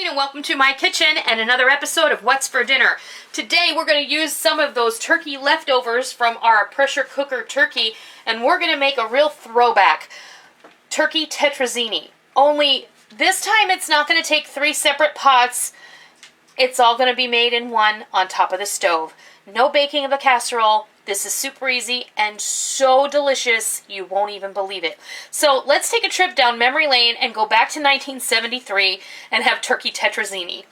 Noreen and welcome to my kitchen and another episode of What's for Dinner. Today we're going to use some of those turkey leftovers from our pressure cooker turkey and we're going to make a real throwback turkey tetrazzini. Only this time it's not going to take 3 separate pots. It's all going to be made in one on top of the stove. No baking of the casserole. This is super easy and so delicious, you won't even believe it. So let's take a trip down memory lane and go back to 1973 and have turkey tetrazzini.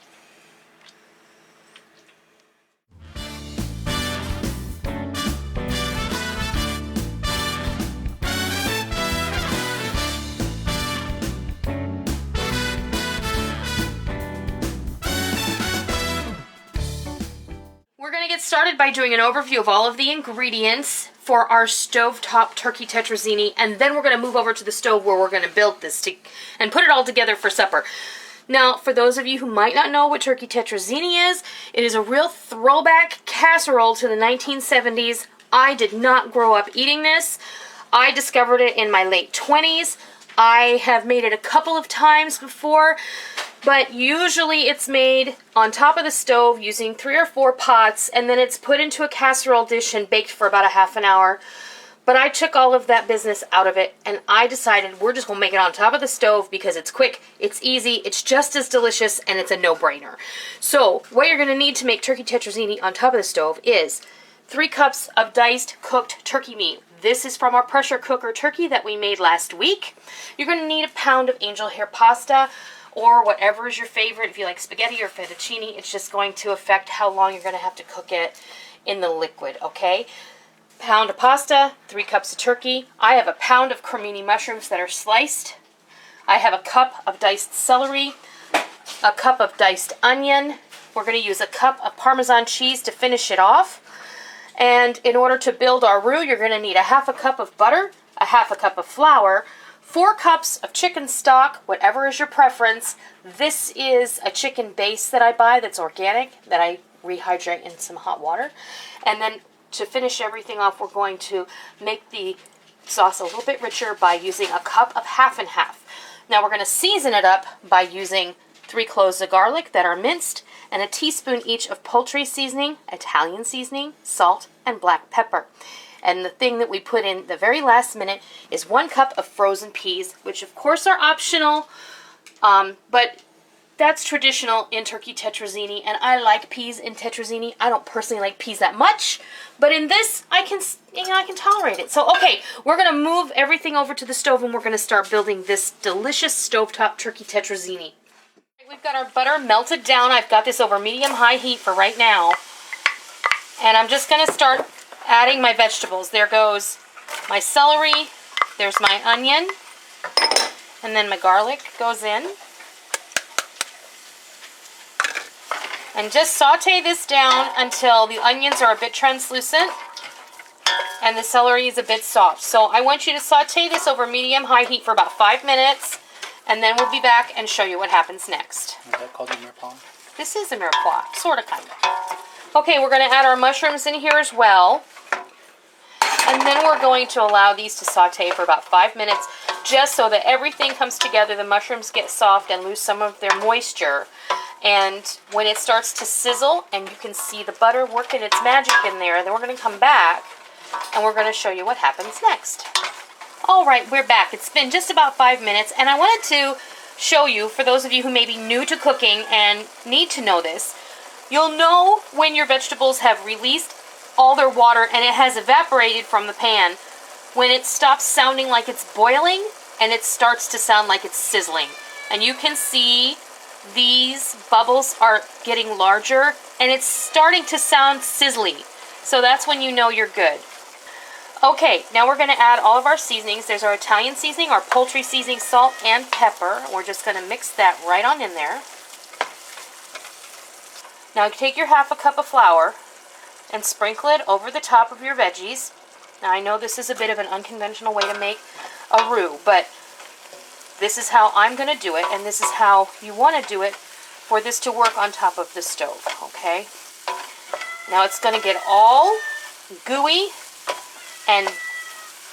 We're going to get started by doing an overview of all of the ingredients for our stovetop turkey tetrazzini, and then we're going to move over to the stove where we're going to build this and put it all together for supper. Now, for those of you who might not know what turkey tetrazzini is, it is a real throwback casserole to the 1970s. I did not grow up eating this. I discovered it in my late 20s. I have made it a couple of times before, but usually it's made on top of the stove using 3 or 4 pots, and then it's put into a casserole dish and baked for about a half an hour. But I took all of that business out of it, and I decided we're just going to make it on top of the stove because it's quick, it's easy, it's just as delicious, and it's a no-brainer. So what you're going to need to make turkey tetrazzini on top of the stove is 3 cups of diced cooked turkey meat. This is from our pressure cooker turkey that we made last week. You're going to need a pound of angel hair pasta, or whatever is your favorite. If you like spaghetti or fettuccine, it's just going to affect how long you're going to have to cook it in the liquid, okay? Pound of pasta, 3 cups of turkey. I have a pound of cremini mushrooms that are sliced. I have a cup of diced celery, a cup of diced onion. We're going to use a cup of Parmesan cheese to finish it off. And in order to build our roux, you're going to need a half a cup of butter, a half a cup of flour, 4 cups of chicken stock, whatever is your preference. This is a chicken base that I buy that's organic, that I rehydrate in some hot water. And then to finish everything off, we're going to make the sauce a little bit richer by using a cup of half and half. Now we're going to season it up by using 3 cloves of garlic that are minced, and a teaspoon each of poultry seasoning, Italian seasoning, salt, and black pepper. And the thing that we put in the very last minute is 1 cup of frozen peas, which of course are optional, but that's traditional in turkey tetrazzini, and I like peas in tetrazzini. I don't personally like peas that much, but in this, I can tolerate it. So, okay, we're going to move everything over to the stove, and we're going to start building this delicious stovetop turkey tetrazzini. We've got our butter melted down. I've got this over medium-high heat for right now, and I'm just going to start adding my vegetables. There goes my celery, there's my onion, and then my garlic goes in. And just saute this down until the onions are a bit translucent and the celery is a bit soft. So I want you to saute this over medium-high heat for about 5 minutes, and then we'll be back and show you what happens next. Is that called a mirepoix? This is a mirepoix, sort of, kind of. Okay, we're going to add our mushrooms in here as well. And then we're going to allow these to saute for about 5 minutes, just so that everything comes together, the mushrooms get soft and lose some of their moisture. And when it starts to sizzle and you can see the butter working its magic in there, then we're going to come back and we're going to show you what happens next. Alright, we're back. It's been just about 5 minutes, and I wanted to show you, for those of you who may be new to cooking and need to know this, you'll know when your vegetables have released all their water and it has evaporated from the pan when it stops sounding like it's boiling and it starts to sound like it's sizzling. And you can see these bubbles are getting larger and it's starting to sound sizzly. So that's when you know you're good. Okay, now we're going to add all of our seasonings. There's our Italian seasoning, our poultry seasoning, salt, and pepper. We're just going to mix that right on in there. Now take your half a cup of flour and sprinkle it over the top of your veggies. Now I know this is a bit of an unconventional way to make a roux, but this is how I'm going to do it, and this is how you want to do it for this to work on top of the stove, okay? Now it's going to get all gooey and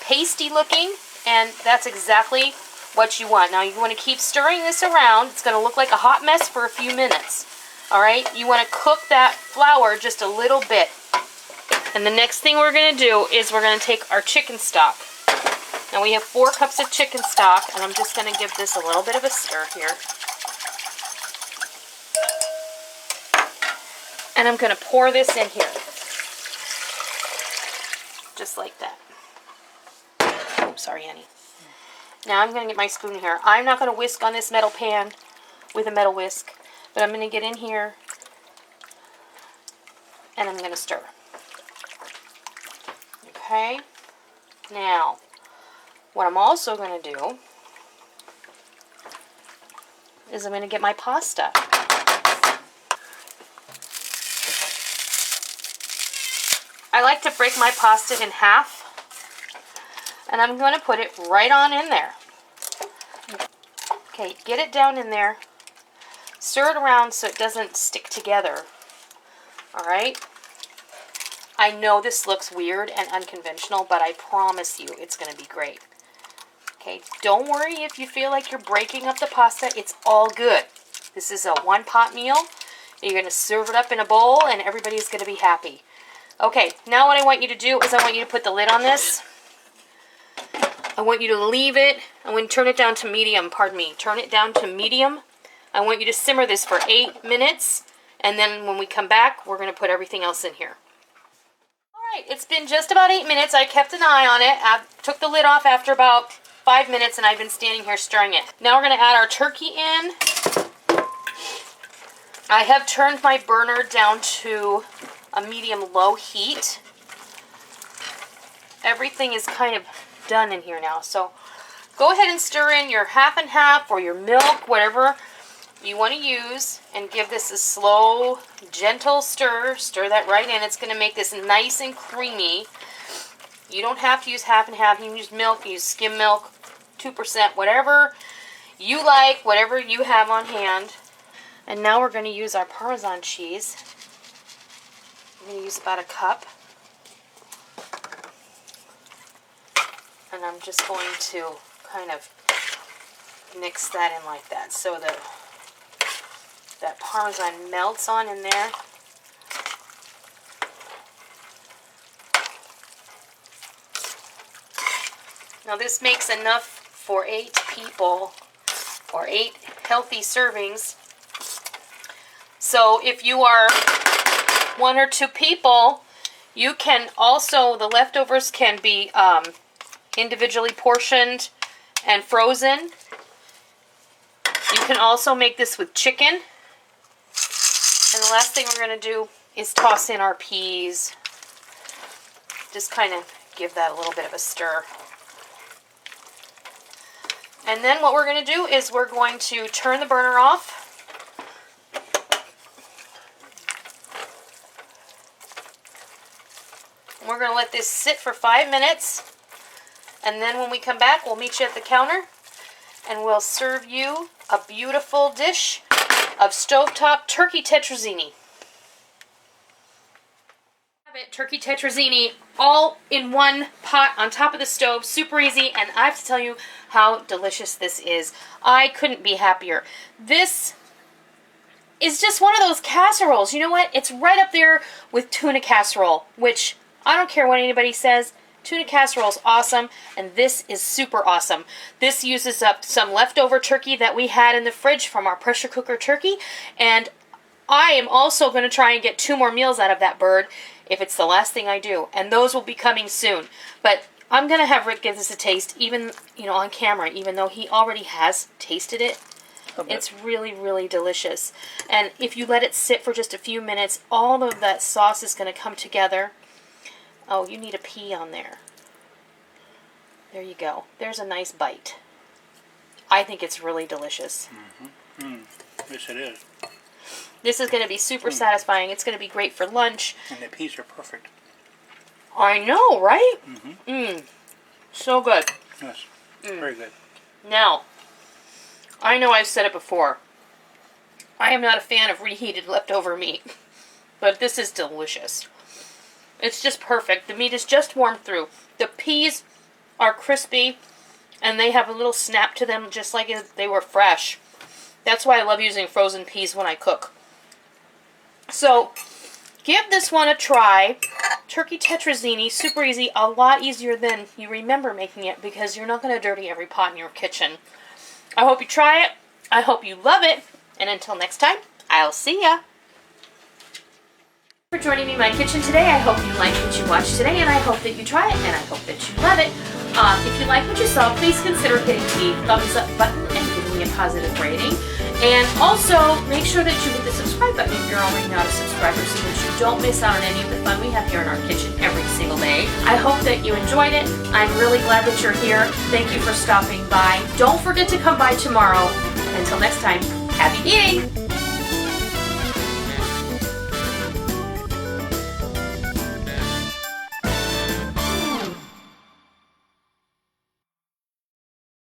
pasty looking, and that's exactly what you want. Now you want to keep stirring this around. It's going to look like a hot mess for a few minutes. Alright, you want to cook that flour just a little bit. And the next thing we're going to do is we're going to take our chicken stock. Now we have 4 cups of chicken stock, and I'm just going to give this a little bit of a stir here. And I'm going to pour this in here. Just like that. Oh, sorry, Annie. Now I'm going to get my spoon here. I'm not going to whisk on this metal pan with a metal whisk, but I'm going to get in here and I'm going to stir. Okay. Now, what I'm also going to do is I'm going to get my pasta. I like to break my pasta in half, and I'm going to put it right on in there. Okay, get it down in there. Stir it around so it doesn't stick together. Alright? I know this looks weird and unconventional, but I promise you it's going to be great. Okay, don't worry if you feel like you're breaking up the pasta. It's all good. This is a one-pot meal. You're going to serve it up in a bowl, and everybody's going to be happy. Okay, now what I want you to do is I want you to put the lid on this. I want you to leave it. I want you to turn it down to medium, pardon me. Turn it down to medium. I want you to simmer this for 8 minutes, and then when we come back, we're going to put everything else in here. Alright, it's been just about 8 minutes. I kept an eye on it. I took the lid off after about 5 minutes, and I've been standing here stirring it. Now we're going to add our turkey in. I have turned my burner down to a medium-low heat. Everything is kind of done in here now. So go ahead and stir in your half and half or your milk, whatever you want to use, and give this a slow, gentle stir. Stir that right in. It's going to make this nice and creamy. You don't have to use half and half. You can use milk, use skim milk, 2%, whatever you like, whatever you have on hand. And now we're going to use our Parmesan cheese. I'm going to use about a cup. And I'm just going to kind of mix that in like that so that that Parmesan melts on in there. Now this makes enough for 8 people, or 8 healthy servings. So if you are 1 or 2 people, you can also, the leftovers can be individually portioned and frozen. You can also make this with chicken. And the last thing we're going to do is toss in our peas. Just kind of give that a little bit of a stir. And then what we're going to do is we're going to turn the burner off. And we're going to let this sit for 5 minutes. And then when we come back, we'll meet you at the counter. And we'll serve you a beautiful dish of stovetop turkey tetrazzini. Turkey tetrazzini all in one pot on top of the stove, super easy, and I have to tell you how delicious this is. I couldn't be happier. This is just one of those casseroles. You know what? It's right up there with tuna casserole, which I don't care what anybody says. Tuna casserole is awesome, and this is super awesome. This uses up some leftover turkey that we had in the fridge from our pressure cooker turkey, and I am also going to try and get 2 more meals out of that bird if it's the last thing I do, and those will be coming soon. But I'm going to have Rick give this a taste, even, you know, on camera, even though he already has tasted it. It's really, really delicious. And if you let it sit for just a few minutes, all of that sauce is going to come together. Oh, you need a pea on there. There you go. There's a nice bite. I think it's really delicious. Yes, it is. This is going to be super satisfying. It's going to be great for lunch. And the peas are perfect. I know, right? So good. Yes, very good. Now, I know I've said it before. I am not a fan of reheated leftover meat, but this is delicious. It's just perfect. The meat is just warmed through. The peas are crispy. and they have a little snap to them just like if they were fresh. That's why I love using frozen peas when I cook. So, give this one a try. Turkey tetrazzini, super easy, a lot easier than you remember making it because you're not going to dirty every pot in your kitchen. I hope you try it. I hope you love it. And until next time, I'll see ya. For joining me in my kitchen today. I hope you liked what you watched today, and I hope that you try it, and I hope that you love it. If you like what you saw, please consider hitting the thumbs up button and giving me a positive rating. And also, make sure that you hit the subscribe button if you're already not a subscriber so that you don't miss out on any of the fun we have here in our kitchen every single day. I hope that you enjoyed it. I'm really glad that you're here. Thank you for stopping by. Don't forget to come by tomorrow. Until next time, happy eating!